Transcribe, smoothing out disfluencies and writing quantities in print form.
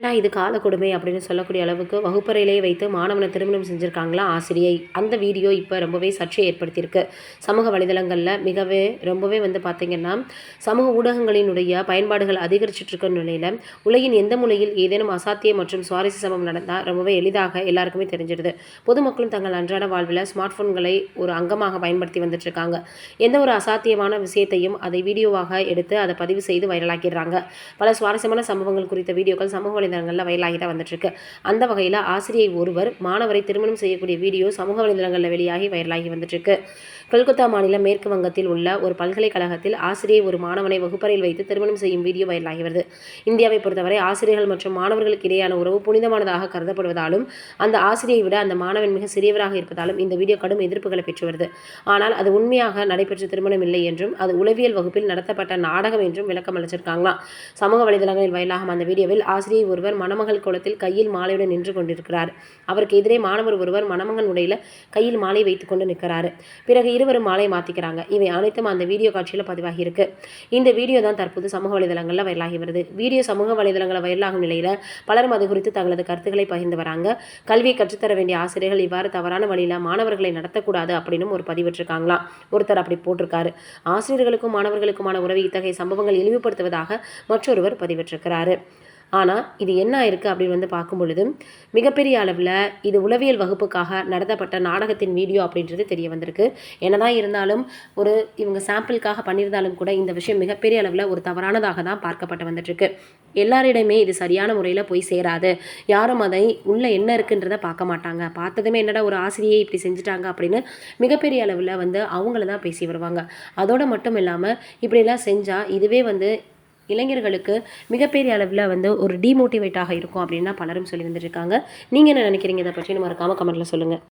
இது கால கொடுமை அப்படின்னு சொல்லக்கூடிய அளவுக்கு வகுப்பறையிலேயே வைத்து மாணவனை திருமணம் செஞ்சுருக்காங்களா ஆசிரியை. அந்த வீடியோ இப்போ ரொம்பவே சர்ச்சை ஏற்படுத்தியிருக்கு. சமூக வலைதளங்களில் ரொம்பவே பார்த்திங்கன்னா சமூக ஊடகங்களினுடைய பயன்பாடுகள் அதிகரிச்சுட்டு இருக்க நிலையில் உலகின் எந்த மூலையில் ஏதேனும் அசாத்திய மற்றும் சுவாரஸ்ய சம்பவம் நடந்தால் ரொம்பவே எளிதாக எல்லாருக்குமே தெரிஞ்சிடுது. பொதுமக்களும் தங்கள் அன்றாட வாழ்வில் ஸ்மார்ட் ஃபோன்களை ஒரு அங்கமாக பயன்படுத்தி வந்துட்டு இருக்காங்க. எந்த ஒரு அசாத்தியமான விஷயத்தையும் அதை வீடியோவாக எடுத்து அதை பதிவு செய்து வைரலாக்கிடுறாங்க. பல சுவாரஸ்யமான சம்பவங்கள் குறித்த வீடியோக்கள் சமூக வலைதளங்களில் வைரலாகி தான் வந்துட்டுருக்கு. அந்த வகையில் ஆசிரியை ஒருவர் மாணவரை திருமணம் செய்யக்கூடிய வீடியோ சமூக வலைதளங்களில் வெளியாகி வைரலாகி வந்துட்டுருக்கு. கொல்கத்தா மாநிலம் மேற்கு வங்கத்தில் உள்ள ஒரு பல்கலைக்கழகத்தில் ஆசிரியை ஒரு மாணவனை வகுப்பறையில் வைத்து திருமணம் செய்யும் வீடியோ வைரலாகி வருது. இந்தியாவை பொறுத்தவரை ஆசிரியர்கள் மற்றும் மாணவர்களுக்கு இடையான உறவு புனிதமானதாக கருதப்படுவதாலும் அந்த ஆசிரியை விட அந்த மாணவன் மிக சிறியவராக இருப்பதாலும் இந்த வீடியோ கடும் எதிர்ப்புகளை பெற்று வருது. ஆனால் அது உண்மையாக நடைபெற்ற திருமணம் இல்லை என்றும் அது உளவியல் வகுப்பில் நடத்தப்பட்ட நாடகம் என்றும் விளக்கம் அளிச்சிருக்காங்களாம். சமூக வலைதளங்களில் வைரலாகும் அந்த வீடியோவில் ஆசிரியை ஒருவர் மணமகள் கோலத்தில் கையில் மாலையுடன் நின்று கொண்டிருக்கிறார். அவருக்கு எதிரே மாணவர் ஒருவர் மணமகன் உடையில கையில் மாலை வைத்துக் கொண்டு நிற்கிறாரு. பிறகு இருவரும் மாலை மாத்திக்கிறாங்க. இவை அனைத்தும் அந்த வீடியோ காட்சியில் பதிவாகி இருக்கு. இந்த வீடியோ தான் தற்போது சமூக வலைதளங்களில் வைரலாகி வருது. வீடியோ சமூக வலைதளங்களில் வைரலாகும் நிலையில பலரும் அது குறித்து தங்களது கருத்துக்களை பகிர்ந்து வராங்க. கல்வியை கற்றுத்தர வேண்டிய ஆசிரியர்கள் இவ்வாறு தவறான வழியில மாணவர்களை நடத்தக்கூடாது அப்படின்னு ஒரு பதிவிட்டிருக்காங்களாம். ஒருத்தர் அப்படி போட்டிருக்காரு. ஆசிரியர்களுக்கும் மாணவர்களுக்குமான உறவை இத்தகைய சம்பவங்கள் இழிவுபடுத்துவதாக மற்றொருவர் பதிவிட்டிருக்கிறாரு. ஆனால் இது என்ன ஆயிருக்கு அப்படின்னு பார்க்கும் பொழுது மிகப்பெரிய அளவில் இது உளவியல் வகுப்புக்காக நடத்தப்பட்ட நாடகத்தின் வீடியோ அப்படின்றது தெரிய வந்திருக்கு. என்னதான் இருந்தாலும் இவங்க சாம்பிளுக்காக பண்ணியிருந்தாலும் கூட இந்த விஷயம் மிகப்பெரிய அளவில் ஒரு தவறானதாக தான் பார்க்கப்பட்டு வந்துட்டுருக்கு. எல்லாரிடமே இது சரியான முறையில் போய் சேராது. யாரும் அதை உள்ள என்ன இருக்குன்றதை பார்க்க மாட்டாங்க. பார்த்ததுமே என்னடா ஒரு ஆசிரியை இப்படி செஞ்சுட்டாங்க அப்படின்னு மிகப்பெரிய அளவில் அவங்கள தான் பேசி வருவாங்க. அதோடு மட்டும் இல்லாமல் இப்படிலாம் செஞ்சால் இதுவே இளைஞர்களுக்கு மிகப்பெரிய அளவில் ஒரு டிமோட்டிவேட்டாக இருக்கும் அப்படின்னு பலரும் சொல்லி வந்துட்டு இருக்காங்க. நீங்கள் என்ன நினைக்கிறீங்க இதை பற்றி? மறக்காமல் கமெண்ட்டில் சொல்லுங்கள்.